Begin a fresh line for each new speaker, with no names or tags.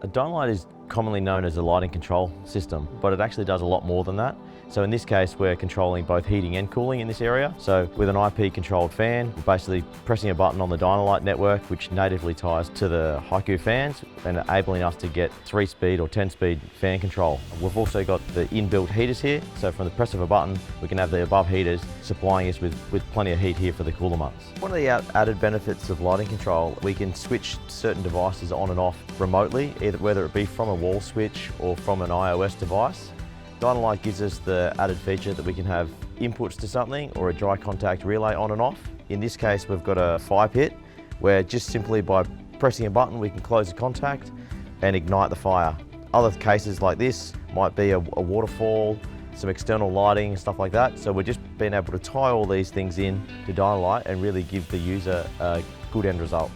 A Dynalite is commonly known as a lighting control system, but it actually does a lot more than that. So in this case, we're controlling both heating and cooling in this area. So with an IP controlled fan, we're basically pressing a button on the Dynalite network, which natively ties to the Haiku fans and enabling us to get 3-speed or 10-speed fan control. We've also got the inbuilt heaters here. So from the press of a button, we can have the above heaters supplying us with plenty of heat here for the cooler months. One of the added benefits of lighting control, we can switch certain devices on and off remotely, whether it be from a wall switch or from an iOS device. Dynalite gives us the added feature that we can have inputs to something or a dry contact relay on and off. In this case, we've got a fire pit where just simply by pressing a button, we can close the contact and ignite the fire. Other cases like this might be a waterfall, some external lighting, stuff like that. So we're just being able to tie all these things in to Dynalite and really give the user a good end result.